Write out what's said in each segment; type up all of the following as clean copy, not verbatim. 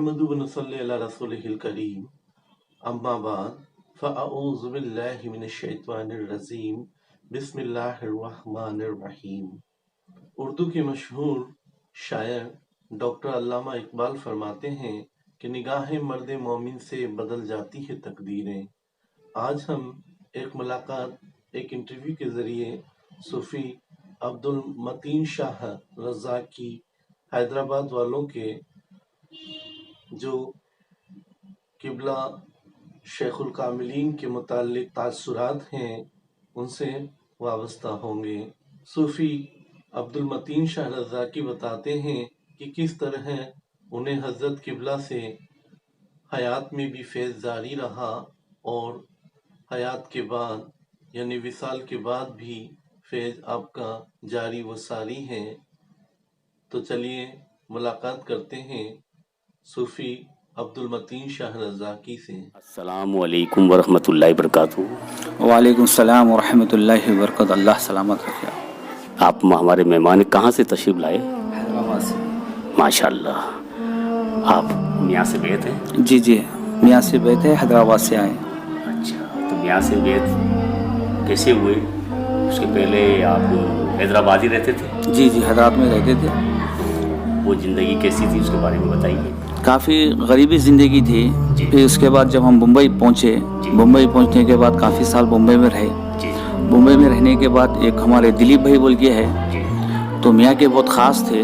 नहमदु व नुसल्ली अला रसूलिहिल करीम अम्मा बाद फ़अऊज़ु बिल्लाहि मिनश शैतानिर रजीम बिस्मिल्लाहिर रहमानिर रहीम। उर्दू के मशहूर शायर डॉक्टर अल्लामा इकबाल फरमाते हैं कि निगाहें मर्द मोमिन से बदल जाती है तकदीरें। आज हम एक मुलाकात एक इंटरव्यू के ज़रिए सूफ़ी अब्दुल मतीन शाह रज़ाकी हैदराबाद वालों के जो किबला शेखुल कामिलीन के मुताल्लिक तासुरात हैं उनसे वाबस्ता होंगे। सूफ़ी अब्दुल मतीन शाह रज़ाकी बताते हैं कि किस तरह उन्हें हज़रत किबला से हयात में भी फैज़ जारी रहा और हयात के बाद यानी विसाल के बाद भी फैज़ आपका जारी व सारी है। तो चलिए मुलाकात करते हैं सूफ़ी अब्दुल मतीन शाह रज़ाकी से। अस्सलामु अलैकुम वरहमतुल्लाहि वबरकातुहू। वालेकुम सलाम वरहमतुल्लाहि वबरकातुहू। अल्लाह सलामत रखे। आप हमारे मेहमान कहाँ से तशरीफ़ लाए? हैदराबाद से। माशाअल्लाह। आप मियाँ से बैत हैं? जी मियाँ से बैत है, हैदराबाद से आए। अच्छा, तो मियाँ से बैत कैसे हुए? उसके पहले आप हैदराबाद ही रहते थे? जी हैदराबाद में रहते थे। वो ज़िंदगी कैसी थी उसके बारे में बताइए। काफ़ी गरीबी ज़िंदगी थी। फिर उसके बाद जब हम मुंबई पहुँचे, मुंबई पहुँचने के बाद काफ़ी साल मुंबई में रहे। मुंबई में रहने के बाद एक हमारे दिलीप भाई बोल के है, तो मियाँ के बहुत ख़ास थे।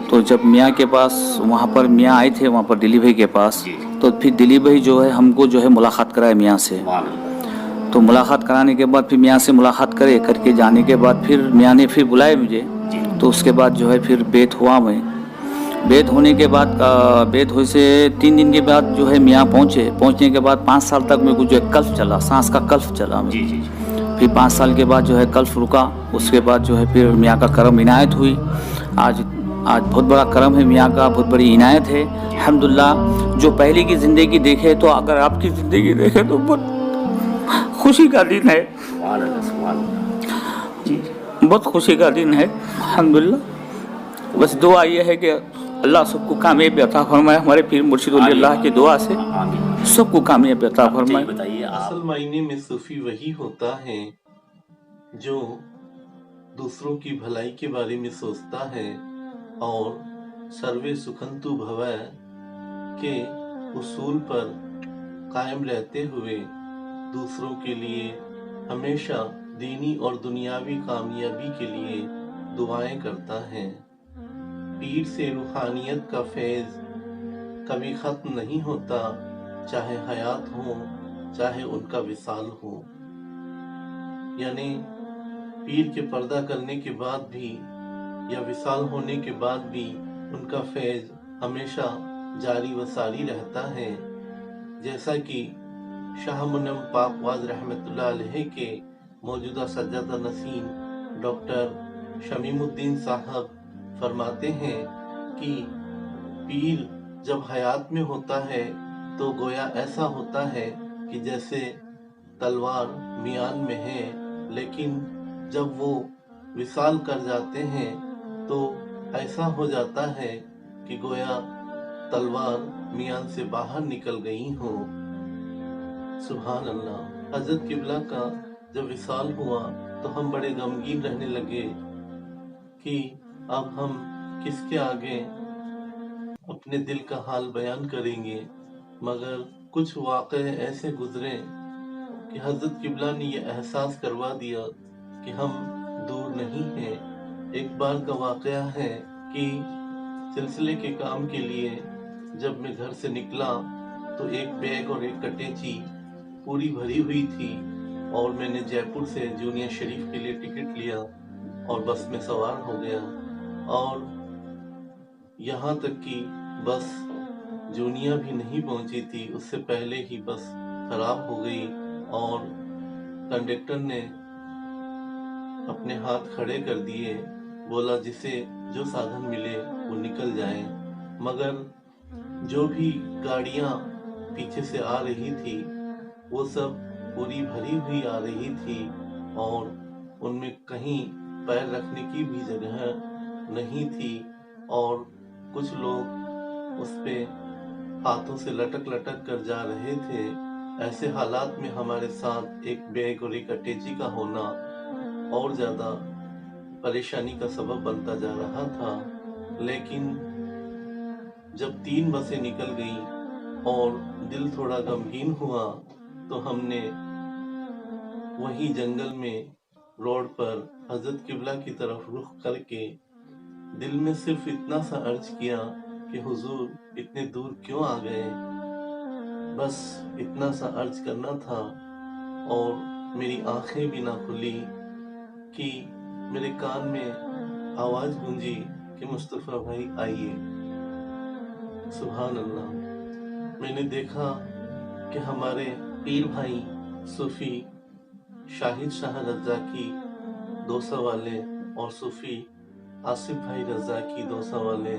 तो जब मियाँ के पास वहाँ पर मियाँ आए थे, वहाँ पर दिलीप भाई के पास, तो फिर दिलीप भाई जो है हमको जो है मुलाकात कराए मियाँ से। तो मुलाकात कराने के बाद फिर मियाँ से मुलाकात करके जाने के बाद फिर मियाँ ने फिर बुलाए मुझे। तो उसके बाद जो है फिर बेत हुआ। मैं बेत होने के बाद बेत हुए से 3 दिन के बाद जो है मियाँ पहुँचने के बाद 5 साल तक मेरे को जो है कल्फ चला, सांस का कल्फ चला। फिर 5 साल के बाद जो है कल्फ रुका। उसके बाद जो है फिर मियाँ का करम इनायत हुई। आज बहुत बड़ा करम है मियाँ का, बहुत बड़ी इनायत है अल्हम्दुलिल्लाह। जो पहले की ज़िंदगी देखे तो अगर आपकी ज़िंदगी देखे तो बहुत खुशी का दिन है, बहुत खुशी का दिन है अल्हम्दुलिल्लाह। बस दुआ ये है कि अल्लाह सबको कामयाबी अता फरमाए। हमारे पीर मुर्शिद अल्लाह की दुआ से सबको कामयाबी अता फरमाए। बताइए असल मायने में सूफी वही होता है जो दूसरों की भलाई के बारे में सोचता है और सर्वे सुखंतु भवै के उसूल पर कायम रहते हुए दूसरों के लिए हमेशा दीनी और दुनियावी कामयाबी के लिए दुआएं करता है। पीर से रूहानियत का फैज़ कभी ख़त्म नहीं होता, चाहे हयात हो चाहे उनका विसाल हो। यानी पीर के पर्दा करने के बाद भी या विसाल होने के बाद भी उनका फैज़ हमेशा जारी व सारी रहता है। जैसा कि शाह मुन्नम पाकवाज रहमतुल्लाह अलैह के मौजूदा सज्जादा नसीन डॉक्टर शमीमुद्दीन साहब फरमाते हैं कि पीर जब हयात में होता है तो गोया ऐसा होता है कि जैसे तलवार मियान में है, लेकिन जब वो विसाल कर जाते हैं तो ऐसा हो जाता है कि गोया तलवार मियान से बाहर निकल गई हो। सुभान अल्लाह। हजरत किबला का जब विसाल हुआ तो हम बड़े गमगीन रहने लगे कि अब हम किसके आगे अपने दिल का हाल बयान करेंगे। मगर कुछ वाक़े ऐसे गुजरे कि हजरत किबला ने यह एहसास करवा दिया कि हम दूर नहीं हैं। एक बार का वाक़या है कि सिलसिले के काम के लिए जब मैं घर से निकला तो एक बैग और एक कटेची पूरी भरी हुई थी और मैंने जयपुर से जूनियर शरीफ के लिए टिकट लिया और बस में सवार हो गया। और यहाँ तक कि बस जूनिया भी नहीं पहुंची थी, उससे पहले ही बस खराब हो गई और कंडक्टर ने अपने हाथ खड़े कर दिए, बोला जिसे जो साधन मिले वो निकल जाए। मगर जो भी गाड़ियां पीछे से आ रही थी वो सब पूरी भरी हुई आ रही थी और उनमें कहीं पैर रखने की भी जगह नहीं थी और कुछ लोग उस पे ہاتھوں سے لٹک لٹک کر جا رہے تھے۔ ایسے حالات میں ہمارے ساتھ ایک بیگ اور ایک اٹیچی کا ہونا اور زیادہ پریشانی کا سبب بنتا جا رہا تھا۔ لیکن جب 3 بسیں نکل گئیں اور دل تھوڑا غمگین ہوا تو ہم نے وہی جنگل میں روڈ پر حضرت قبلہ کی طرف رخ کر کے دل میں صرف اتنا سا عرض کیا کہ حضور اتنے دور کیوں آ گئے؟ بس اتنا سا عرض کرنا تھا اور میری آنکھیں بھی نہ کھلی کہ میرے کان میں آواز گونجی کہ مصطفیٰ بھائی آئیے۔ سبحان اللہ۔ میں نے دیکھا کہ ہمارے پیر بھائی صوفی شاہد شاہ رضاکی دوسا والے اور صوفی آصف بھائی رضاکی دوسا والے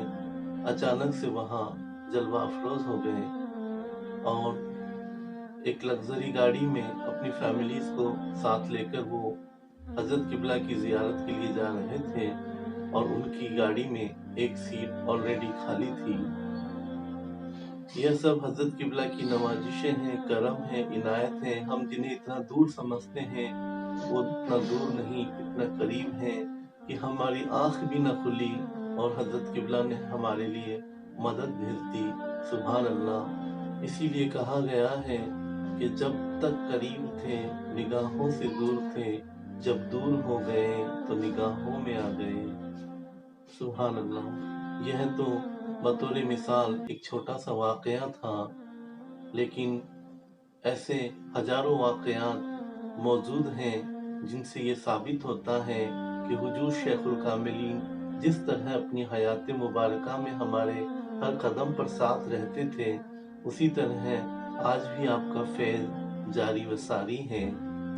اچانک سے وہاں جلوہ افروز ہو گئے اور ایک لگژری گاڑی میں اپنی فیملیز کو ساتھ لے کر وہ حضرت قبلہ کی زیارت کے لیے جا رہے تھے اور ان کی گاڑی میں ایک سیٹ آلریڈی خالی تھی۔ یہ سب حضرت قبلہ کی نوازشیں ہیں، کرم ہیں، عنایت ہیں۔ ہم جنہیں اتنا دور سمجھتے ہیں وہ اتنا دور نہیں، اتنا قریب ہیں کہ ہماری آنکھ بھی نہ کھلی اور حضرت قبلہ نے ہمارے لیے مدد بھیج دی۔ سبحان اللہ۔ اسی لیے کہا گیا ہے کہ جب تک قریب تھے نگاہوں سے دور تھے، جب دور ہو گئے تو نگاہوں میں آ گئے۔ سبحان اللہ۔ یہ تو بطور مثال ایک چھوٹا سا واقعہ تھا، لیکن ایسے ہزاروں واقعات موجود ہیں جن سے یہ ثابت ہوتا ہے کہ حضور شیخ الکاملین جس طرح اپنی حیات مبارکہ میں ہمارے ہر قدم پر ساتھ رہتے تھے، اسی طرح آج بھی آپ کا فیض جاری و ساری ہے۔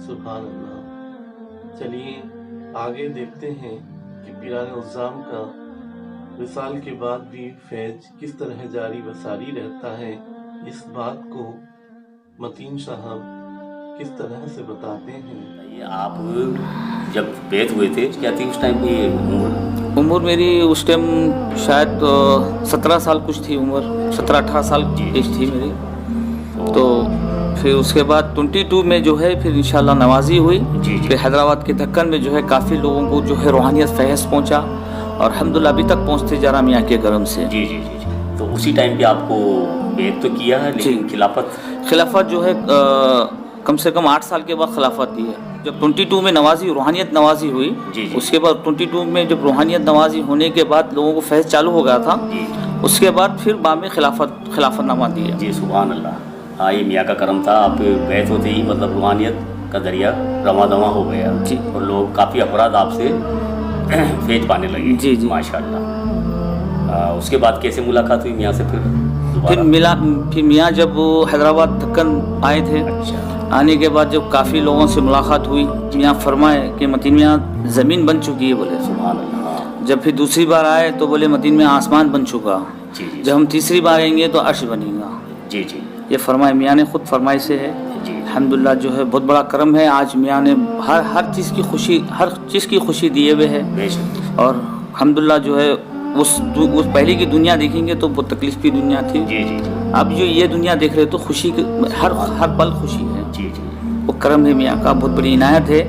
سبحان اللہ۔ چلیے آگے دیکھتے ہیں کہ پیران عظام کا وصال کے بعد بھی فیض کس طرح جاری و ساری رہتا ہے۔ اس بات کو متین صاحب کس طرح سے بتاتے ہیں۔ یہ آپ جب بیت ہوئے تھے کیا تھی اس ٹائم کی عمر میری اس ٹائم شاید 17 سال کچھ تھی، عمر 17-18 سال ایج تھی میری۔ تو پھر اس کے بعد 22 میں جو ہے پھر انشاءاللہ نوازی ہوئی۔ پھر حیدرآباد کے دکن میں جو ہے کافی لوگوں کو جو ہے روحانیت فیض پہنچا اور الحمدللہ ابھی تک پہنچتے جا رہا میاں کے کرم سے۔ جی جی جی جی۔ تو اسی ٹائم پہ آپ کو بیت تو کیا ہے لیکن خلافت جو ہے کم سے کم 8 سال کے بعد خلافت دی ہے۔ جب 22 میں نوازی روحانیت نوازی ہوئی، اس کے بعد 22 میں جب روحانیت نوازی ہونے کے بعد لوگوں کو فیض چالو ہو گیا تھا، اس کے بعد پھر بعد میں خلافت نامہ دیا۔ جی سبحان اللہ۔ ہاں یہ میاں کا کرم تھا، آپ بیت ہوتے ہی مطلب روحانیت کا دریا رواں دواں ہو گیا جی، اور لوگ کافی افراد آپ سے فیض پانے لگے۔ جی جی ماشاء اللہ۔ اس کے بعد کیسے ملاقات ہوئی میاں سے پھر میاں جب حیدرآباد دکن آئے تھے، آنے کے بعد جب کافی لوگوں سے ملاقات ہوئی، میاں فرمائے کہ متین میاں زمین بن چکی ہے بولے۔ سبحان اللہ۔ جب پھر دوسری بار آئے تو بولے متین میاں آسمان بن چکا۔ جب ہم تیسری بار آئیں گے تو عرش بنے گا۔ جی جی، یہ فرمائے میاں نے خود فرمائی سے ہے۔ الحمدللہ جو ہے بہت بڑا کرم ہے، آج میاں نے ہر چیز کی خوشی دیے ہوئے ہے۔ اور الحمدللہ جو ہے اس پہلے کی دنیا دیکھیں گے تو بہت تکلیف کی دنیا تھی۔ اب جو یہ دنیا دیکھ رہے تو خوشی ہر پل خوشی ہے۔ وہ کرم ہے میاں کا، بہت بڑی عنایت ہے۔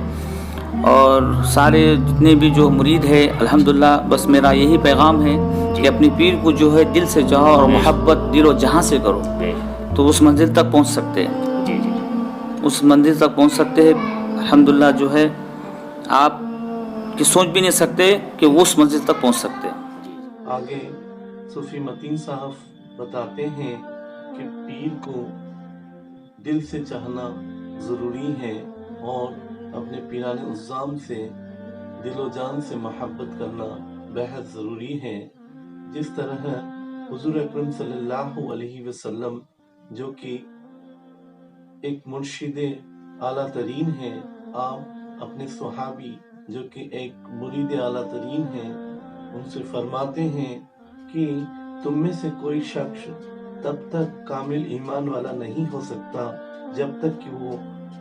اور سارے جتنے بھی جو مرید ہے الحمدللہ بس میرا یہی پیغام ہے کہ اپنی پیر کو جو ہے دل سے چاہو اور محبت دل و جہاں سے کرو تو اس منزل تک پہنچ سکتے ہیں۔ اس منزل تک پہنچ سکتے ہیں۔ الحمدللہ جو ہے آپ کی سوچ بھی نہیں سکتے کہ وہ اس منزل تک پہنچ سکتے ہیں۔ آگے صوفی متین صاحب بتاتے ہیں کہ پیر کو دل سے چاہنا ضروری ہے اور اپنے پیران عظام سے دل و جان سے محبت کرنا بہت ضروری ہے۔ جس طرح حضور اکرم صلی اللہ علیہ وسلم جو کہ ایک مرشد اعلیٰ ترین ہے، آپ اپنے صحابی جو کہ ایک مرید اعلیٰ ترین ہیں ان سے فرماتے ہیں کہ تم میں سے کوئی شخص تب تک کامل ایمان والا نہیں ہو سکتا جب تک کہ وہ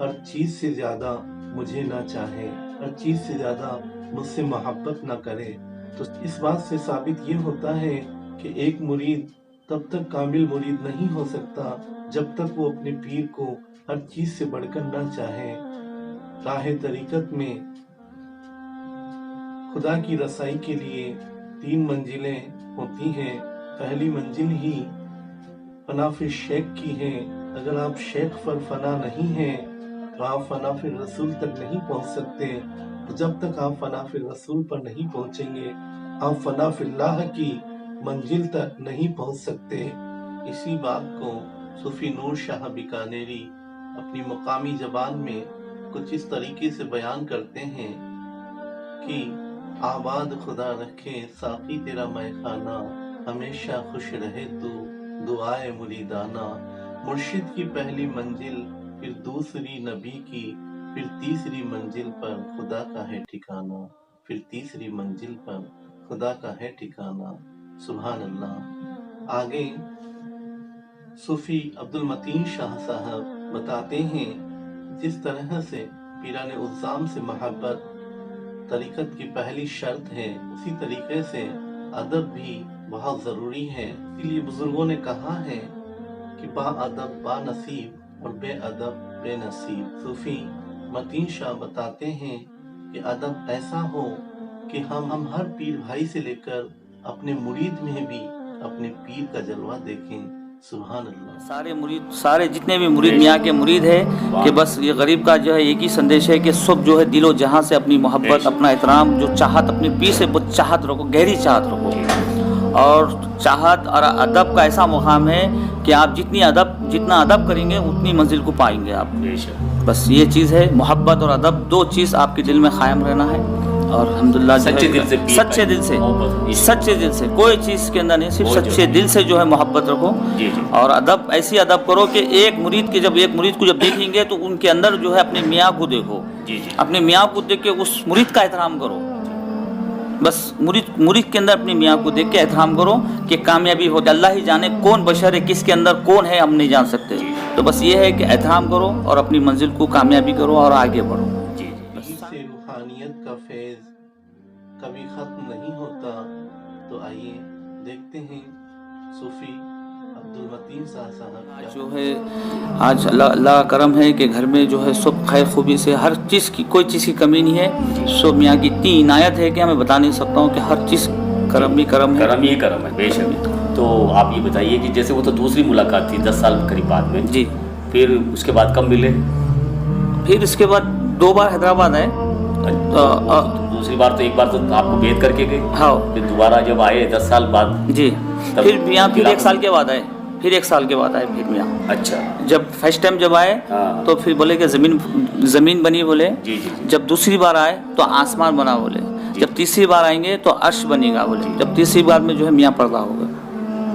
ہر چیز سے زیادہ مجھے نہ چاہے، ہر چیز سے زیادہ مجھ سے محبت نہ کرے۔ تو اس بات سے ثابت یہ ہوتا ہے کہ ایک مرید तब तक कामिल मुरीद नहीं हो सकता जब तक वो अपने पीर को हर चीज से बढ़कर न चाहे। राह तरीकत में खुदा की रसाई के लिए 3 मंजिलें होती हैं। पहली मंजिल ही फना फिर शेख की है। अगर आप शेख पर फना नहीं हैं तो आप फना फिर रसूल तक नहीं पहुंच सकते। तो जब तक आप फना फिर रसूल पर नहीं पहुंचेंगे आप फना फिल्लाह की मंजिल तक नहीं पहुंच सकते। इसी बात को सूफी नूर शाह बीकानेरी अपनी मकामी जबान में कुछ इस तरीके से बयान करते हैं कि आबाद खुदा रखे साकी तेरा मैखाना, हमेशा खुश रहे तू दुआए मुरीदाना। मुर्शिद की पहली मंजिल, फिर दूसरी नबी की, फिर तीसरी मंजिल पर खुदा का है ठिकाना, फिर तीसरी मंजिल पर खुदा का है ठिकाना। सुभान अल्लाह। आगे सूफी अब्दुल मतीन शाह साहब बताते हैं जिस तरह से पीराने उज़्ज़ाम से मोहब्बत तरीकत की पहली शर्त है, उसी तरीके से अदब भी बहुत जरूरी है। इसलिए बुजुर्गों ने कहा है कि बाअदब बानसीब और बेअदब बेनसीब। सूफी मतीन शाह बताते हैं कि अदब ऐसा हो कि हम हर पीर भाई से लेकर अपने मुरीद में भी अपने पीर का जलवा देखें। सुभान अल्लाह। सारे मुरीद, सारे जितने भी मुरीद मियाँ के मुरीद है कि बस ये गरीब का जो है एक ही संदेश है कि सब जो है दिलो जहाँ से अपनी मोहब्बत, अपना एहतराम, जो चाहत अपने पीर से वो चाहत रखो, गहरी चाहत रखो। और चाहत और अदब का ऐसा मुकाम है कि आप जितना अदब करेंगे उतनी मंजिल को पाएंगे आप। बस ये चीज़ है, मोहब्बत और अदब 2 चीज़ आपके दिल में कायम रहना है। और अल्हम्दुलिल्लाह सच्चे दिल से कोई चीज़ के अंदर नहीं, सिर्फ सच्चे दिल से जो है मोहब्बत रखो। और अदब ऐसी अदब करो कि एक मुरीद को जब देखेंगे तो उनके अंदर जो है अपने मियाँ को देखो, अपने मियाँ को देख के उस मुरीद का एहतराम करो। बस मुरीद के अंदर अपनी मियाँ को देख के एहतराम करो कि कामयाबी हो। अल्लाह ही जाने कौन बशर है, किसके अंदर कौन है, हम नहीं जान सकते। तो बस ये है कि एहतराम करो और अपनी मंजिल को कामयाबी करो और आगे बढ़ो। से रूहानियत का फैज़ कभी ख़त्म नहीं होता। तो आइए देखते हैं सूफी अब्दुल मतीन साहब जो है आज अल्लाह करम है कि घर में जो है सब खैर खूबी से, हर चीज़ की कोई चीज़ की कमी नहीं है। सब मियाँ की इतनी इनायत है कि मैं बता नहीं सकता हूँ कि हर चीज़ करम ही करम है बेशक। तो आप ये बताइए कि जैसे वो तो दूसरी मुलाकात थी 10 साल करीब बाद में जी, फिर उसके बाद कब मिले? फिर इसके बाद 2 बार हैदराबाद आए। दूसरी बार तो एक बार तो आपको भेद करके गए, हाँ, फिर दोबारा जब आए 10 साल बाद जी, फिर मियाँ फिर 1 साल के बाद आए, फिर मियाँ। अच्छा, जब फर्स्ट टाइम जब आए तो फिर बोले कि ज़मीन बनी बोले। जी। जब दूसरी बार आए तो आसमान बना बोले। जब तीसरी बार आएंगे तो अर्श बनेगा बोले। जब तीसरी बार में जो है मियाँ पर्दा होगा।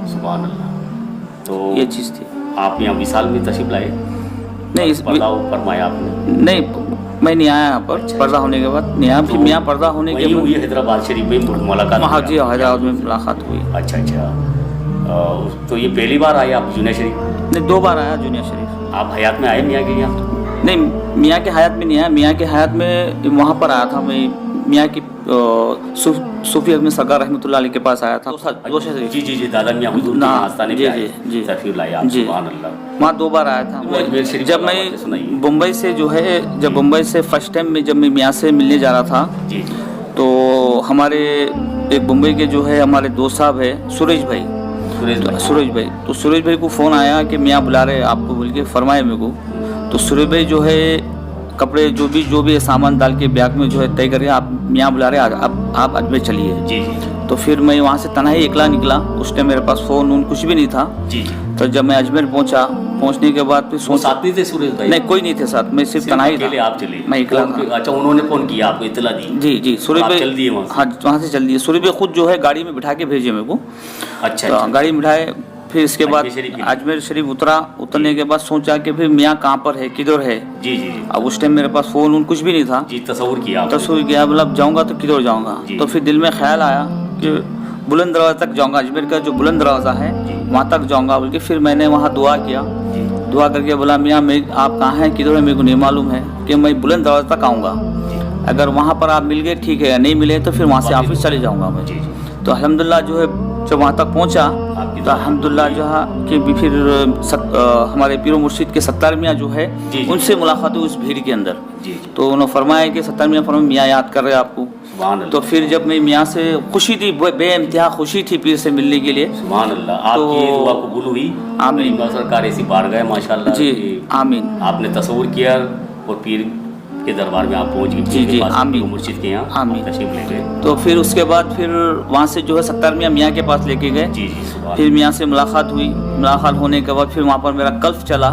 सुभान अल्लाह। तो ये चीज़ थी। आप यहाँ विशाल में तशरीफ लाए? नहीं, पर्दा फरमाया आपने? नहीं, मैं नहीं आया यहाँ पर। अच्छा, पर्दा होने के बाद नहीं आया। फिर मियाँ पर्दा होने के बाद हैदराबाद शरीफ में मुलाकात? हाँ जी, हैदराबाद में मुलाकात हुई। अच्छा। तो ये पहली बार आए आप जूनियर शरीफ? नहीं, 2 बार आया जूनियर शरीफ। आप हयात में आए मियाँ के यहाँ? नहीं, मियाँ के हयात में नहीं आया। मियाँ के हयात में वहाँ पर आया था मैं, मियाँ की सूफी अजमेर सरकार रहमतुल्लाह अलैह के पास आया था। जी, दादा मियाँ हुजूर के आस्थाने पे आए, तशरीफ लाए आप। सुभान अल्लाह। वहाँ 2 बार आया था। जब मैं मुंबई से जो है, जब मुंबई से फर्स्ट टाइम में जब मैं मियाँ से मिलने जा रहा था जी, तो हमारे एक मुंबई के जो है हमारे दोस्त साहब है सुरेश भाई। तो सुरेश भाई को फ़ोन आया कि मियाँ बुला रहे आपको बोल के, फरमाए मेरे को। तो सुरेश भाई जो है कपड़े जो भी सामान डाल के बैग में जो है तय करके आप मियाँ बुला रहे, आप अजमेर चलिए। जी। तो फिर मैं वहाँ से तन्हा ही अकेला निकला। उस टाइम मेरे पास फ़ोन कुछ भी नहीं था। जी। तो जब मैं अजमेर पहुँचने के बाद फिर साथ नहीं थे सुरेश भाई? नहीं, कोई नहीं थे साथ, मैं सिर्फ तन्हा ही था। आप चले? मैं अकेला था। अच्छा, उन्होंने फ़ोन किया आपको, इत्तला दी? जी, सुरेश भाई चल दिए वहाँ से चल दिए। सुरेश भाई खुद जो है गाड़ी में बिठा के भेजे मेरे को। अच्छा। गाड़ी में बिठाए, फिर इसके बाद अजमेर शरीफ उतरने के बाद सोचा कि फिर मियाँ कहाँ पर है, किधर है। जी। अब उस टाइम मेरे पास फ़ोन कुछ भी नहीं था। जी, तस्वुर किया, मतलब जाऊँगा तो किधर जाऊँगा। तो फिर दिल में ख्याल आया कि बुलंद दरवाज़ा तक जाऊँगा, अजमेर का जो बुलंद दरवाज़ा है वहाँ तक जाऊँगा बोल के। फिर मैंने वहाँ दुआ किया, दुआ करके बोला मियाँ आप कहाँ हैं, किधर है, मेरे को नहीं मालूम है, कि मैं बुलंद दरवाज़ा तक आऊँगा। अगर वहाँ पर आप मिल गए ठीक है, नहीं मिले तो फिर वहाँ से ऑफिस चले जाऊँगा मैं। तो अल्हम्दुलिल्लाह जो है जब वहाँ तक पहुँचा तो अल्हम्दुलिल्लाह जो है कि फिर हमारे पीर मुर्शिद के सत्तार मियाँ जो है उनसे मुलाकात हुई उस भीड़ के अंदर। तो उन्होंने फरमाया कि सत्तार मियाँ फरमाया मियाँ याद कर रहे हैं आपको। तो फिर जब मैं मियाँ से खुशी थी, बेइंतहा खुशी थी पीर से मिलने के लिए। सुभान अल्लाह, आपकी दुआ कबूल हुई। आमीन। सरकार ऐसी बार गए माशाल्लाह जी आमीन। आपने तस्वुर किया और पीर के दरबार में आप पहुंच गए। जी आमीन। मुर्शिद के यहाँ आमीन। तशरीफ ले गए। तो फिर उसके बाद फिर वहाँ से जो है सत्तार मियाँ के पास लेके गए। जी फिर मियाँ से मुलाकात हुई। मुलाकात होने के बाद फिर वहाँ पर मेरा कल्फ चला।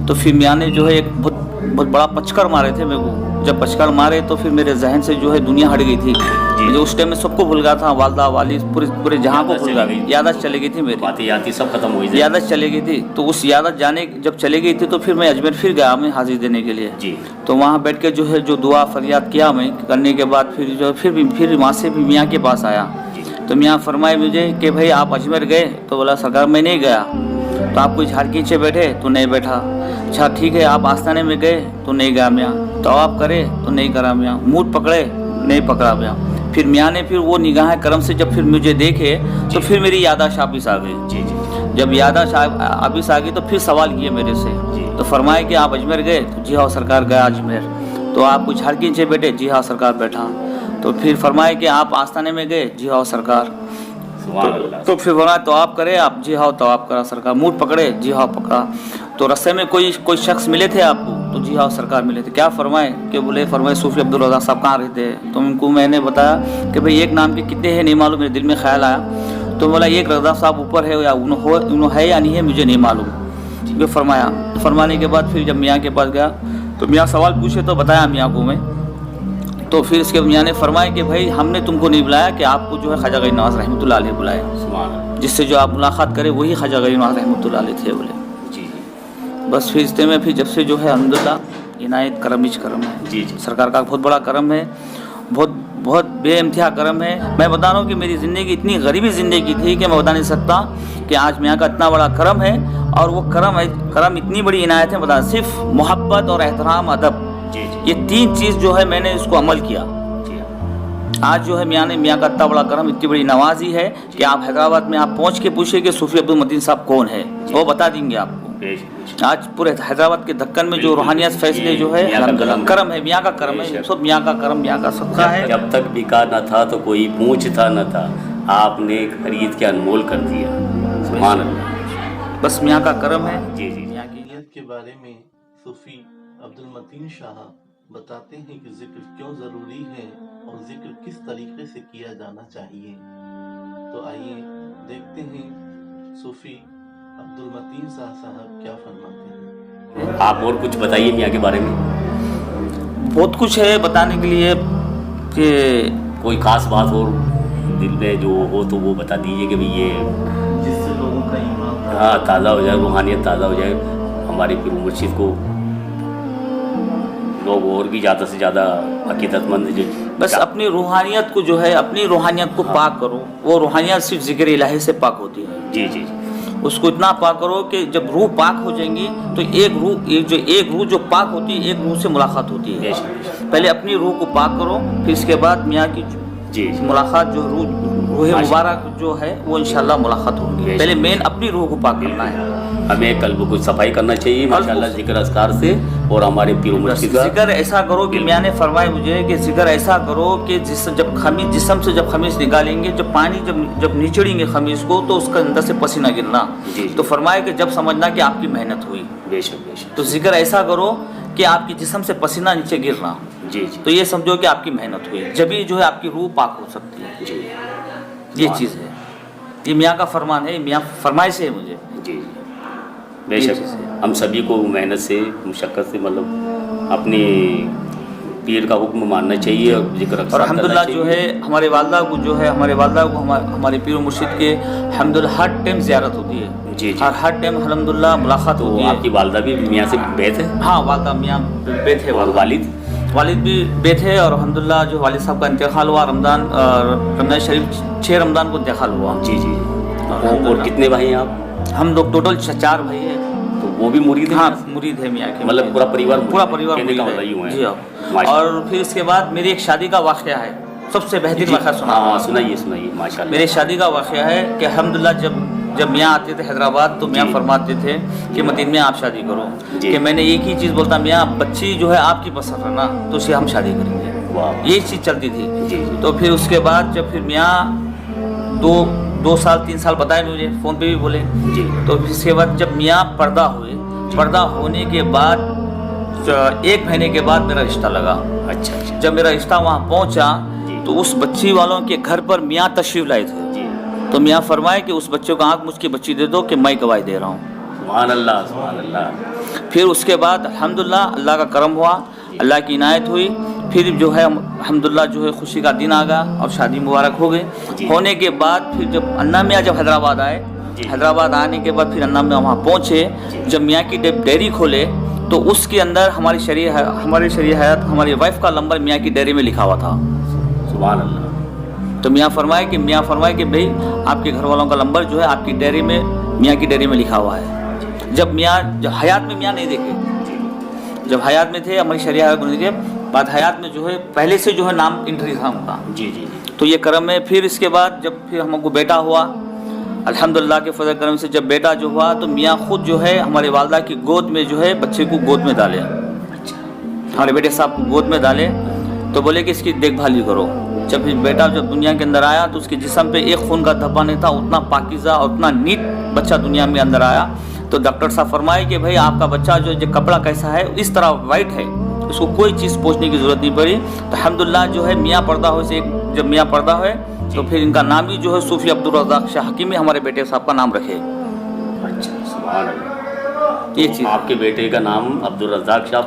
तो फिर मियाँ ने जो है एक बहुत बड़ा पचकर मारे थे मेरे को। जब पचकर मारे तो फिर मेरे जहन से जो है दुनिया हट गई थी। मुझे उस टाइम में सबको भूल गया था, वालदा वाली पूरे जहाँ को भूल गया, यादत चली गई थी मेरी, बातें याद थी, सब खत्म हो गई, यादत चली गई थी। तो उस यादत जाने जब चली गई थी तो फिर मैं अजमेर फिर गया मैं हाजिर देने के लिए। जी। तो वहाँ बैठ के जो है जो दुआ फरियाद किया मैं करने के बाद फिर जो फिर वहाँ से भी मियाँ के पास आया। तो मियाँ फरमाए मुझे कि भाई आप अजमेर गए? तो बोला सरकार मैं नहीं गया। तो आप कोई झाड़ खींचे बैठे? तो नहीं बैठा। अच्छा ठीक है, आप आस्थाने में गए? तो नहीं गया मियाँ। तो आप करे? तो नहीं करा मियाँ। मूड पकड़े? नहीं पकड़ा मियाँ। फिर मियाँ ने फिर वो निगाह करम से जब फिर मुझे देखे तो फिर मेरी यादाश्त वापिस आ गई। जब यादाश्त वापिस आ गई तो फिर सवाल किए मेरे से। तो फरमाए कि आप अजमेर गए? तो जी हाँ सरकार गया अजमेर। तो आप कुछ झाड़ खींचे बैठे? जी हाँ सरकार बैठा। तो फिर फरमाए कि आप आस्थाने में गए? जी हाँ सरकार। तो फिर फरमाया तो आप करे? आप जी हाँ तो आप करा सरकार। मूड पकड़े? जी हाँ पकड़ा। तो रास्ते में कोई शख्स मिले थे आपको? तो जी हाँ सरकार मिले थे। क्या फरमाए? कि बोले फरमाए सूफी अब्दुल रज़ाक साहब कहाँ रहते हैं? तो उनको मैंने बताया कि भाई एक नाम के कितने हैं नहीं मालूम, मेरे दिल में ख्याल आया। तो बोला एक रज़ाक साहब ऊपर है या उन्होंने है या नहीं है मुझे नहीं मालूम। ये फरमाया। फरमाने के बाद फिर जब मियाँ के पास गया तो मियाँ सवाल पूछे तो बताया मियाँ को मैं। तो फिर इसके मियाँ ने फरमाया कि भाई हमने तुमको नहीं बुलाया कि आपको जो है ख्वाजा गरीब नवाज रहमतुल्लाह अलैह बुलाया, जिससे जो आप मुलाकात करें वही ख्वाजा गरीब नवाज रहमतुल्लाह अलैह थे बोले। बस फिर इस्ते में फिर जब से जो है अल्हम्दुलिल्लाह इनायत करम ही करम है। जी सरकार का बहुत बड़ा करम है, बहुत बेइंतहा करम है। मैं बता रहा हूँ कि मेरी ज़िंदगी इतनी गरीबी ज़िंदगी थी कि मैं बता नहीं सकता कि आज मियाँ का इतना बड़ा करम है। और वो करम इतनी बड़ी इनायत है, बता सिर्फ मोहब्बत और एहतराम अदब, ये तीन चीज़ जो है मैंने इसको अमल किया। आज जो है मियाँ का इतना बड़ा करम, इतनी बड़ी नवाजी है कि आप हैदराबाद में आप पहुँच के पूछे कि सूफी अब्दुल मतीन साहब कौन है, वो बता देंगे आपको। आज पूरे हैदराबाद के दक्कन में जो रूहानियत फैसले जो है करम है, मियाँ का करम है, सब मियाँ का करम, मियाँ का सदका है। जब तक बिका न था तो कोई पूछता न था, आपने खरीद के अनमोल कर दिया। सुभान अल्लाह। बस मियाँ का करम है। जी। मियाँ की नीयत के बारे में सूफी अब्दुल मतीन शाह बताते हैं कि जिक्र क्यों ज़रूरी है और जिक्र किस तरीके से किया जाना चाहिए। तो आइए देखते हैं सूफी अब्दुल मतीन शाह साहब क्या फरमाते हैं। आप और कुछ बताइए मियाँ के बारे में। बहुत कुछ है बताने के लिए कि कोई खास बात हो दिल में जो हो तो वो बता दीजिए कि भाई ये जिससे लोगों का ईमान हाँ ताज़ा हो जाए, रूहानियत ताज़ा हो जाए, हमारे पीर मुर्शिद को लोग और भी ज़्यादा से ज़्यादा अकीदतमंद जो बस अपनी रूहानियत को जो है अपनी रूहानियत को पाक करो। वो रूहानियत सिर्फ जिक्र इलाही से पाक होती है। जी। उसको इतना पाक करो कि जब रूह पाक हो जाएंगी तो एक रूह जो पाक होती है, एक रूह से मुलाकात होती है। पहले अपनी रूह को पाक करो, फिर इसके बाद मियाँ की मुलाकात जो रूह मुबारक जो है वो इंशाल्लाह मुलाकात होगी। पहले मेन अपनी रूह को पाक करना है। हमें कल्ब को सफाई करना चाहिए माशाल्लाह जिक्र अस्कार से। और हमारे पीर मुर्शिद का जिक्र ऐसा करो कि मियाँ ने फरमाया मुझे कि जिक्र ऐसा करो कि जिस्म से जब खमीस निकालेंगे, जब पानी जब निचड़ेंगे खमीस को तो उसका अंदर से पसीना गिरना। तो फरमाया कि जब समझना कि आपकी मेहनत हुई। बेशक। तो जिक्र ऐसा करो कि आपकी जिस्म से पसीना नीचे गिरना। जी। तो ये समझो कि आपकी मेहनत हुई, जब भी जो है आपकी रूह पाक हो सकती है। जी। ये चीज़ है, ये मियाँ का फरमान है, मियाँ फरमाइश है मुझे। जी बेशक। हम सभी को मेहनत से मुशक्क़त से मतलब अपने पीर का हुक्म मानना चाहिए और जिक्र और अल्हम्दुलिल्लाह जो है हमारे वालदा को हमारे पीर मुर्शिद के अल्हम्दुलिल्लाह हर टाइम ज़ियारत होती है। जी। और हर टाइम अल्हम्दुलिल्लाह मुलाकात होती है। आपकी वालदा भी मियाँ से बेत है? हाँ वालदा मियाँ बेत है। और वालिद भी बेत है। और अल्हम्दुलिल्लाह जो वालिद साहब का इंतकाल हुआ रमज़ान शरीफ 6 रमज़ान को इंतकाल हुआ। जी। और कितने भाई हैं आप? हम लोग टोटल 4 भाई हैं। तो वो भी मुरीद है? हाँ मुरीद है मियाँ के, मतलब पूरा परिवार मुरीद है। जी हाँ। और फिर इसके बाद मेरी एक शादी का वाक़या है سب سے بہترین واقعہ سنا. ہاں سنائیے سنائیے ماشاء اللہ. میرے شادی کا واقعہ ہے کہ الحمدللہ جب میاں آتے تھے حیدرآباد تو میاں فرماتے تھے کہ مدین میں آپ شادی کرو. کہ میں نے ایک ہی چیز بولتا میاں بچی جو ہے آپ کی پسند ہے نا تو اسے ہم شادی کریں گے. یہی چیز چلتی تھی. تو پھر اس کے بعد جب پھر میاں 2 سال 3 سال بتائے مجھے فون پہ بھی بولے. تو پھر اس کے بعد جب میاں پردہ ہوئے, پردہ ہونے کے بعد 1 مہینے کے بعد میرا رشتہ لگا. اچھا. جب میرا رشتہ وہاں پہنچا تو اس بچی والوں کے گھر پر میاں تشریف لائے تھے. تو میاں فرمائے کہ اس بچے کو آنکھ مجھ کی بچی دے دو کہ میں گواہی دے رہا ہوں. سبحان اللہ سبحان اللہ. پھر اس کے بعد الحمدللہ اللہ کا کرم ہوا, اللہ کی عنایت ہوئی. پھر جو ہے الحمدللہ جو ہے خوشی کا دن آ گیا اور شادی مبارک ہو گئی. ہونے کے بعد پھر جب انا میاں جب حیدرآباد آئے, حیدرآباد آنے کے بعد پھر انا میاں وہاں پہنچے. جب میاں کی ڈیری کھولے تو اس کے اندر ہماری شرعی حیات ہماری وائف کا نمبر میاں کی ڈیری میں لکھا ہوا تھا. سبحان اللہ. تو میاں فرمائے کہ بھئی آپ کے گھر والوں کا نمبر جو ہے آپ کی ڈیری میں میاں کی ڈیری میں لکھا ہوا ہے. جب حیات میں میاں نہیں دیکھے, جب حیات میں تھے ہماری شرعی حیات نہیں دیکھے, بعد حیات میں جو ہے پہلے سے جو ہے نام انٹری تھا ان کا. تو یہ کرم ہے. پھر اس کے بعد جب پھر ہم کو بیٹا ہوا الحمدللہ کے فضل کرم سے, جب بیٹا جو ہوا تو میاں خود جو ہے ہمارے والدہ کی گود میں جو ہے بچے کو گود میں ڈالے, ہمارے بیٹے صاحب کو گود میں ڈالے. تو بولے کہ اس کی دیکھ بھال کرو. جب بیٹا جب دنیا کے اندر آیا تو اس کے جسم پہ ایک خون کا دھبا نہیں تھا. اتنا پاکیزہ اور اتنا نیٹ بچہ دنیا میں اندر آیا. تو ڈاکٹر صاحب فرمائے کہ بھائی آپ کا بچہ جو کپڑا کیسا ہے اس طرح وائٹ ہے, اس کو کوئی چیز پوچھنے کی ضرورت نہیں پڑی. تو الحمدللہ جو ہے میاں پردہ ہوئے سے جب میاں پردہ ہوئے تو پھر ان کا نام ہی جو ہے صوفی عبدالرزاق شاہ حکیمی ہمارے بیٹے صاحب کا نام رکھے. اچھا سبحان اللہ. یہ چیز آپ کے بیٹے کا نام عبدالرزاق شاہ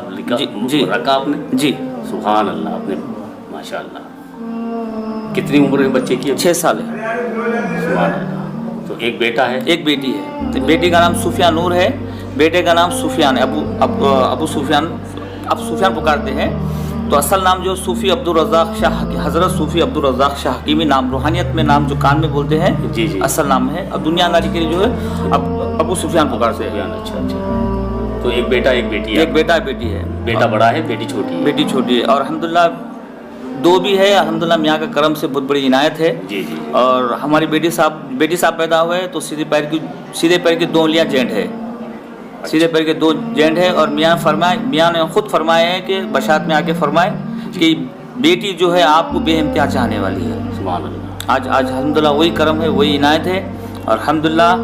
رکھا آپ نے. جی سبحان اللہ. آپ نے ماشاء اللہ. کتنی عمر ہے بچے کی؟ 6 سال ہے. سبحان اللہ. تو ایک بیٹا ہے, ایک بیٹی ہے. بیٹی کا نام صوفیہ نور ہے, بیٹے کا نام سفیان ہے. ابو سفیان, اب سفیان پکارتے ہیں. تو اصل نام جو صوفی عبدالرزاق شاہ, حضرت صوفی عبدالرزاق شاہ حکیمی نام, روحانیت میں نام جو کان میں بولتے ہیں اصل نام ہے. اب دنیا داری کے لیے جو ہے ابو سفیان پکارتے ہیں. اچھا اچھا. تو ایک بیٹا ایک بیٹی ہے. ایک بیٹا بیٹی ہے. بیٹا بڑا ہے, بیٹی چھوٹی ہے. بیٹی چھوٹی ہے. اور الحمدللہ 2 بھی ہے. الحمدللہ میاں کا کرم سے بہت بڑی عنایت ہے. اور ہماری بیٹی صاحب پیدا ہوئے تو سیدھے پیر کی 2 انگلیاں جینٹ ہے. سیدھے پیر کے 2 جینٹ ہے. اور میاں نے خود فرمایا ہے کہ بشارت میں آ کے فرمائے کہ بیٹی جو ہے آپ کو بے انتہا چاہنے والی ہے. سبحان اللہ. آج الحمدللہ وہی کرم ہے, وہی عنایت ہے. اور الحمدللہ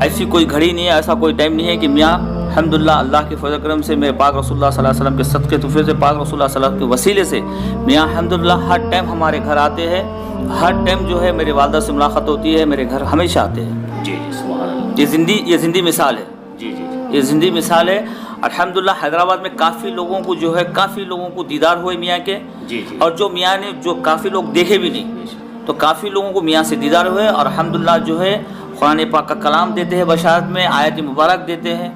ایسی کوئی گھڑی نہیں ہے, ایسا کوئی ٹائم نہیں ہے کہ میاں الحمدللہ اللہ کے فضل کرم سے, میرے پاک رسول اللہ صلی اللہ علیہ وسلم کے صدقے تحفے سے, پاک رسول اللہ صلی اللہ علیہ وسلم کے وسیلے سے میاں الحمدللہ ہر ٹائم ہمارے گھر آتے ہیں. ہر ٹائم جو ہے میرے والدہ سے ملاقات ہوتی ہے, میرے گھر ہمیشہ آتے ہیں. سبحان اللہ. یہ زندی مثال ہے. یہ زندی مثال ہے. الحمدللہ حیدرآباد میں کافی لوگوں کو دیدار ہوئے میاں کے. اور جو میاں نے جو کافی لوگ دیکھے بھی نہیں, تو کافی لوگوں کو میاں سے دیدار ہوئے. اور الحمدللہ جو ہے قرآن پاک کا کلام دیتے ہیں, بشارت میں آیت مبارک دیتے ہیں.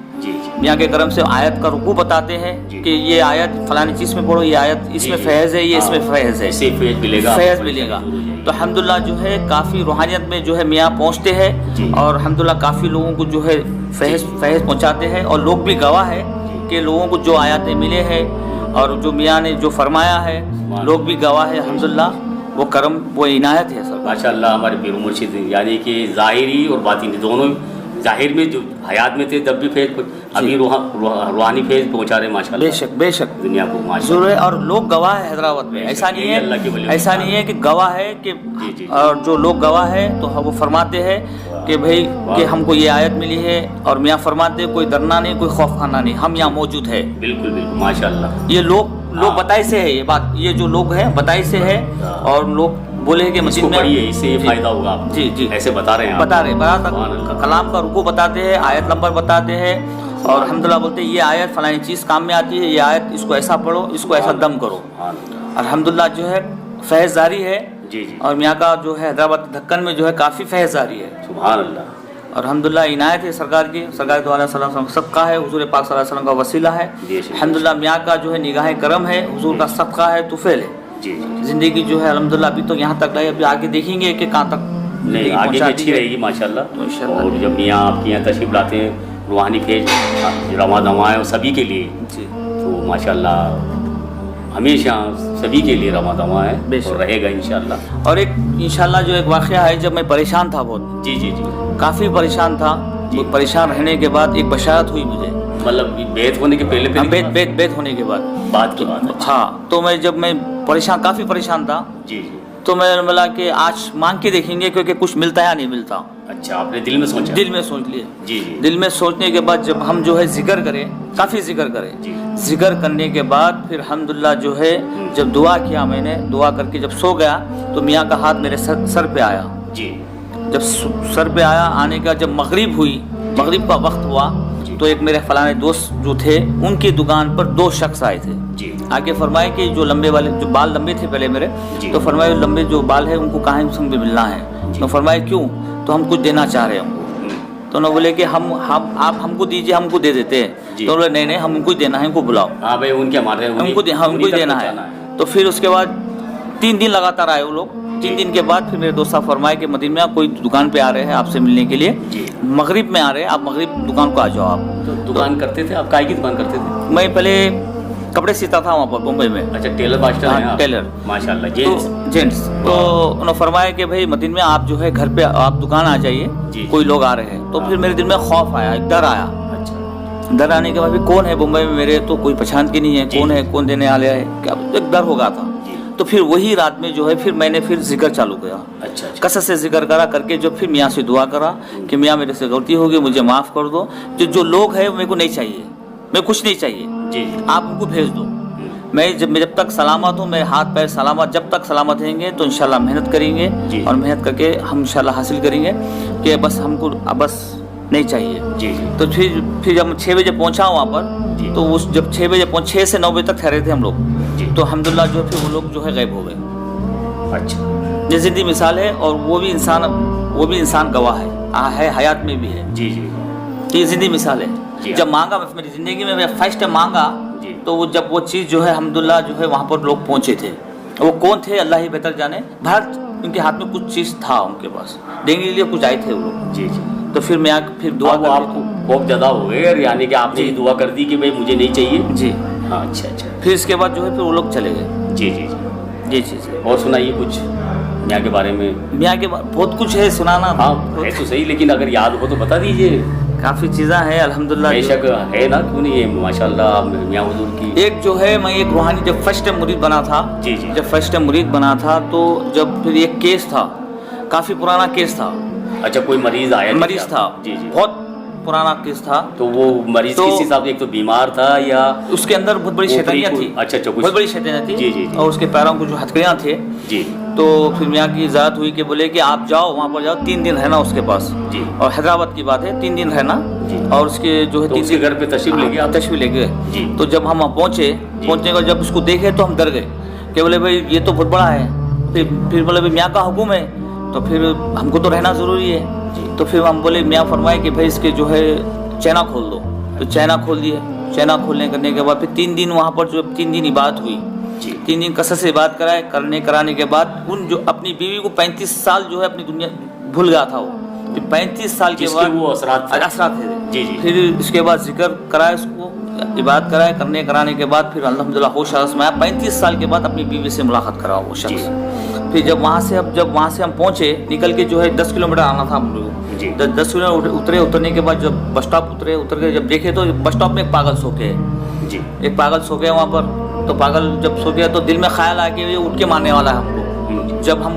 میاں کے کرم سے آیت کا رکوع بتاتے ہیں کہ یہ آیت فلانی چیز میں پڑھو, یہ آیت اس میں فیض ہے, یہ اس میں فیض ہے, فیض ملے گا. تو الحمدللہ جو ہے کافی روحانیت میں جو ہے میاں پہنچتے ہیں. اور الحمدللہ کافی لوگوں کو جو ہے فیض پہنچاتے ہیں. اور لوگ بھی گواہ ہے کہ لوگوں کو جو آیاتیں ملے ہیں اور جو میاں نے جو فرمایا ہے, لوگ بھی گواہ ہے. الحمدللہ وہ کرم, وہ عنایت ہے سر. ماشاء اللہ. ہمارے پیر مرشد یعنی کہ ظاہری اور باطنی دونوں, ظاہر میں جو حیات میں تھے تب بھی فیض, ابھی روحانی فیض پہنچا رہے ماشاء اللہ. بے شک دنیا کو ضرور ہے. اور لوگ گواہ ہے حیدرآباد میں. ایسا نہیں ہے کہ گواہ ہے کہ اور جو لوگ گواہ ہے تو وہ فرماتے ہیں کہ بھئی کہ ہم کو یہ آیت ملی ہے. اور میاں فرماتے ہیں کوئی ڈرنا نہیں, کوئی خوف کھانا نہیں, ہم یہاں موجود ہے. بالکل ماشاء اللہ. یہ لوگ بتائی سے ہے, یہ بات, یہ جو لوگ ہیں بتائی سے ہے. اور لوگ بولے کہ مسجد میں اس سے فائدہ ہوگا. جی ایسے بتا رہے ہیں, کلام کا رکوع بتاتے ہیں, آیت نمبر بتاتے ہیں. اور الحمدللہ بولتے ہیں یہ آیت فلانی چیز کام میں آتی ہے, یہ آیت اس کو ایسا پڑھو, اس کو ایسا دم کرو. الحمدللہ جو ہے فیض جاری ہے. اور میاں کا جو ہے حیدرآباد دھکن میں جو ہے کافی فیض جاری ہے. سبحان اللہ. اور الحمدللہ عنایت ہے سرکار کی, سرکار دو علیہ وسلم سب کا ہے, حضور پاک صلی اللہ علیہ وسلم کا وسیلہ ہے. الحمدللہ میاں کا جو ہے نگاہ کرم ہے, حضور کا صدقہ ہے, طفیل ہے. زندگی جو ہے الحمدللہ ابھی تو یہاں تک لائی, ابھی آگے دیکھیں گے کہ کہاں تک نہیں, آگے بھی اچھی رہے گی ماشاء اللہ. اور جب میاں آپ کے یہاں تشریف لاتے ہیں, روحانی فیض رواں دواں اور سبھی کے لیے, تو ماشاء اللہ ہمیشہ सभी के लिए रमा दमा है बेशक। और रहेगा इंशाल्लाह। और एक इंशाल्लाह जो एक वाक़या है, जब मैं परेशान था बहुत, जी जी जी, काफ़ी परेशान था, वो परेशान रहने के बाद एक बशारत हुई मुझे। मतलब बेत होने के पहले हाँ, बेत होने के बाद बात की बात है। हाँ, तो मैं जब मैं काफ़ी परेशान था, जी जी, तो मैंने बोला कि आज मांग के देखेंगे क्योंकि कुछ मिलता है या नहीं मिलता। अच्छा, आपने दिल में सोचा? दिल में सोच लिए। जी जी, दिल में सोचने के बाद जब हम जो है जिक्र करें, काफ़ी जिक्र करें, जी जिक्र करने के बाद फिर अल्हम्दुलिल्लाह जो है जब दुआ किया, मैंने दुआ करके जब सो गया तो मियाँ का हाथ मेरे सर पे आया। जी, जब सर पे आया, आने का जब मगरिब हुई, मगरिब का वक्त हुआ, तो एक मेरे फलाने दोस्त जो थे उनकी दुकान पर 2 शख्स आए थे। जी आके फरमाए कि जो लंबे वाले, जो बाल लंबे थे पहले मेरे, जी। तो फरमाए लंबे जो बाल है उनको कहाँ हमसे मिलना है। तो फरमाए क्यों? तो हम कुछ देना चाह रहे हैं उनको। तो उन्होंने बोले कि हम आप हमको दीजिए, हमको दे देते हैं। जी। तो बोले नहीं हम उनको ही देना है, उनको बुलाओ, हाँ भाई, उनके हमारे हमको ही देना है। तो फिर उसके बाद 3 दिन लगातार आए वो लोग। 3 दिन के बाद फिर मेरे दोस्त साहब फरमाए कि मदीना में कोई दुकान पे आ रहे हैं आपसे मिलने के लिए, जी। मगरिब में आ रहे हैं, आप मगरिब दुकान को आ जाओ आप। तो दुकान करते थे आप? काय की दुकान करते थे? मैं पहले कपड़े सीता था वहाँ पर मुंबई में। अच्छा, टेलर मास्टर हैं आप? टेलर, माशाल्लाह, तो जेंट्स। तो उन्होंने फरमाया कि भाई मदीना में आप जो है घर पे आप दुकान आ जी। जाइए, कोई लोग आ रहे हैं। तो फिर मेरे दिल में खौफ आया, एक डर आया। अच्छा, डर आने के बाद भी कौन है मुंबई में मेरे, तो कोई पहचान के नहीं है, जी। कौन है, कौन देने वाले है, क्या एक डर हो गया था। जी। तो फिर वही रात में जो है फिर मैंने फिर जिक्र चालू किया, अच्छा अच्छा, कसरत से जिक्र करा करके जो फिर मियाँ से दुआ करा कि मियाँ मेरे से गलती होगी, मुझे माफ़ कर दो, जो लोग हैं मेरे को नहीं चाहिए, मैं कुछ नहीं चाहिए, जी जी, आप उनको भेज दो। मैं जब तक सलामत हूँ, मेरे हाथ पैर सलामत, जब तक सलामत रहेंगे तो इंशाल्लाह मेहनत करेंगे जी। और मेहनत करके हम इंशाल्लाह हासिल करेंगे कि बस हमको बस नहीं चाहिए। जी जी, तो फिर जब 6 बजे पहुँचा वहाँ जी। पर, तो उस जब 6 बजे 6 से 9 बजे तक ठहरे थे हम लोग, जी। तो अल्हम्दुलिल्लाह जो है फिर वो लोग जो है गायब हो गए। अच्छा, ये ज़िंदी मिसाल है, और वो भी इंसान गवाह है हयात में भी है। जी जी, तो ये ज़िंदी मिसाल जी। है। जब मांगा मेरी ज़िंदगी में, मैं फर्स्ट टाइम मांगा, जी। तो वो जब वो चीज़ जो है अल्हम्दुलिल्लाह जो है वहाँ पर लोग पहुँचे थे। वो कौन थे अल्लाह ही बेहतर जाने। भारत उनके हाथ में कुछ चीज़ था, उनके पास देने के लिए कुछ आए थे वो लोग। जी जी। तो फिर मैं फिर दुआ वो आपको बहुत ज़्यादा हो गए, यानी कि आपने जी। ये दुआ कर दी कि भाई मुझे नहीं चाहिए। जी। हाँ, अच्छा अच्छा, फिर इसके बाद जो है फिर वो लोग चले गए। जी जी जी। ये चीज़ है। और सुनाइए कुछ मियाँ के बारे में। मियाँ के बाद बहुत कुछ है सुनाना। हाँ, है तो सही, लेकिन अगर याद हो तो बता दीजिए। काफ़ी चीज़ें हैं अल्हम्दुलिल्लाह। बेशक है ना, क्यों नहीं है, माशाल्लाह मियाँ हुजूर की। एक जो है, मैं एक रूहानी जब फर्स्ट टाइम मुरीद बना था, जी जी, जब फर्स्ट टाइम मुरीद बना था, तो जब फिर एक केस था, काफ़ी पुराना केस था। अच्छा, कोई मरीज आया? मरीज था, जी जी। बहुत पुराना केस था। तो वो मरीज तो किस हिसाब से, एक तो बीमार था या उसके अंदर बहुत बड़ी शैतानियाँ थी। अच्छा अच्छा, कुछ बहुत बड़ी शैतानियाँ थी। जी जी जी। और उसके पैरों को जो हथकड़ियाँ थे। जी तो फिर मियाँ की इजाज़त हुई कि बोले कि आप जाओ वहाँ पर, जाओ 3 दिन रहना उसके पास। जी। और हैदराबाद की बात है, 3 दिन रहना। जी। और उसके जो है तो 3 उसके घर पे तशरीफ ले गए आप? तशरीफ ले गए। जी। तो जब हम वहाँ पहुँचने के बाद जब उसको देखे तो हम डर गए कि बोले भाई ये तो बहुत बड़ा है। फिर बोले भाई मियाँ का हुक्म है, तो फिर हमको तो रहना ज़रूरी है। तो फिर हम बोले, मियाँ फरमाए कि भाई इसके जो है चैना खोल दो। तो चैना खोल दिए। चैना खोलने करने के बाद फिर 3 दिन वहाँ पर जो 3 दिन इबादत हुई। 3 दिन कसरत से बात कराने के बाद उन जो अपनी बीवी को 35 साल जो है अपनी दुनिया भूल गया था वो। फिर 35 साल के बाद वो असरात थे। जी जी। फिर इसके बाद जिक्र कराए, उसको इबादत कराए, कराने के बाद फिर अल्हम्दुलिल्लाह होश आवास में आया। 35 साल के बाद अपनी बीवी से मुलाकात करा वो शख्स। फिर जब वहाँ से हम पहुँचे, निकल के जो है 10 किलोमीटर आना था हम लोग। 10 किलोमीटर उतरने के बाद जब बस स्टॉप उतर के जब देखे तो बस स्टॉप में एक पागल सो के है। जी। एक पागल सो गया वहाँ पर। तो पागल जब सो गया तो दिल में ख्याल आया कि ये उठ के मारने वाला है हमको। जब हम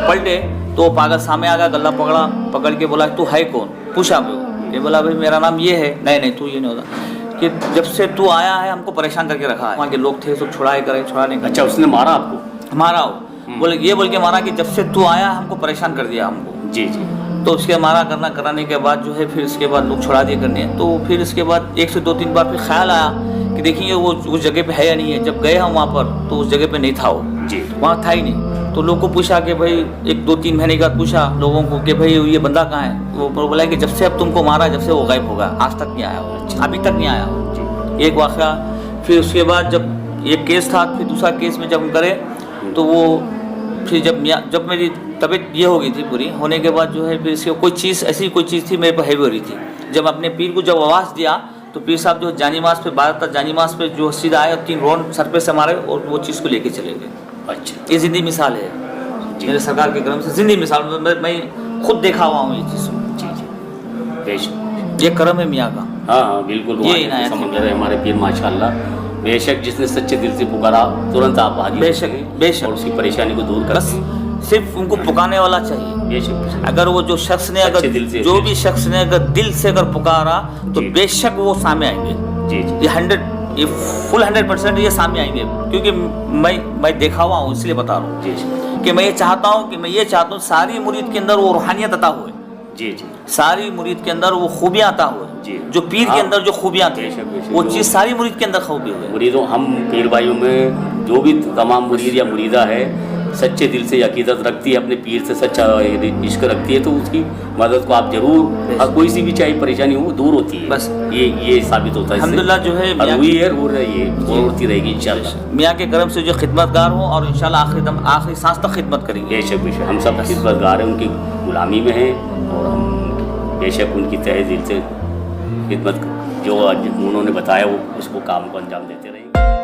पलटे तो वो पागल सामने आ गया, गला पकड़ के बोला तू है कौन? पूछा मैं। ये बोला भाई मेरा नाम ये है। नहीं तू ये नहीं होता, कि जब से तू आया है हमको परेशान करके रखा है। वहाँ के लोग थे सब छुड़ाने का। अच्छा, उसने मारा आपको? मारा हो, बोल के मारा कि जब से तू आया हमको परेशान कर दिया हमको। जी जी। तो उसके मारा कराने के बाद जो है फिर इसके बाद लोग छुड़ा दिए करने। तो फिर इसके बाद 1 से 2-3 बार फिर ख्याल आया कि देखेंगे वो उस जगह पे है या नहीं है। जब गए हम वहाँ पर तो उस जगह पे नहीं था वो। जी। वहाँ था ही नहीं। तो लोग को पूछा कि भाई 1-2-3 महीने के बाद पूछा लोगों को कि भाई ये बंदा कहाँ है? वो बोला कि जब से अब तुमको मारा, जब से वो गायब होगा, आज तक नहीं आया वो। अभी तक नहीं आया वो। एक वाक़या। फिर उसके बाद जब एक केस था, फिर दूसरा केस में जब हम करे तो वो फिर जब मेरी तबीयत ये हो गई थी पूरी होने के बाद जो है फिर इसके कोई चीज़ थी मेरे पर हैवी हो रही थी। जब अपने पीर को जब आवाज़ दिया तो पीर साहब जो जानी मास पे 12 जानी मास पे जो सीधा आए और 3 राउंड सर पे से मारे और वो चीज़ को लेके चले गए। अच्छा ये जिंदी मिसाल है मेरे सरकार के करम से, जिंदी मिसाल। मैं खुद देखा हुआ हूँ ये चीज़। जी जी बेशक, ये करम है मियाँ का। हाँ हाँ बिल्कुल, ये ये इनायत है। समंदर है हमारे पीर माशाल्लाह। बेशक जिसने सच्चे दिल से पुकारा तुरंत आप हाजिर बेशक, होते हैं बेशक। और उसकी परेशानी को दूर बस करते हैं। सिर्फ उनको पुकारने वाला चाहिए। बेशक अगर वो जो शख्स ने सच्चे अगर दिल से, जो भी शख्स ने अगर दिल से अगर पुकारा तो जी। बेशक वो सामने आएंगे। जी जी ये फुल 100% ये सामने आएंगे, क्योंकि मैं देखा हुआ हूँ, इसलिए बता रहा हूँ जी जी कि मैं ये चाहता हूँ सारी मुरीद के अंदर वो रूहानियत अता हुए, जी जी सारी मुरीद के अंदर वो खूबियाँ अता हुए, जी। जो पीर के हाँ। अंदर जो खूबियाँ थी बेशक, बेशक। वो जो- चीज़ सारी मुरीद के अंदर खूबी हुई। मुरीदों, हम पीर भाइयों में जो भी तमाम मुरीद या मुरीदा है सच्चे दिल से अकीदत रखती है, अपने पीर से सच्चा इश्क रखती है, तो उसकी मदद को आप जरूर, और कोई सी भी चाहे परेशानी हो दूर होती है। बस। ये साबित होता है इससे। अल्हम्दुलिल्लाह जो है और मियाँ हुई है और ये और होती रहेगी इंशाल्लाह। मियाँ के करम से जो खिदमतगार हों और इंशाल्लाह आखिरी सांस तक खिदमत करेंगे। बेशक बेशक, हम सब खिदमतगार हैं, उनकी गुलामी में हैं और हम बेशक उनकी तहे दिल से खिदमत जो आज उन्होंने बताया वो उसको काम को अंजाम देते रहेंगे।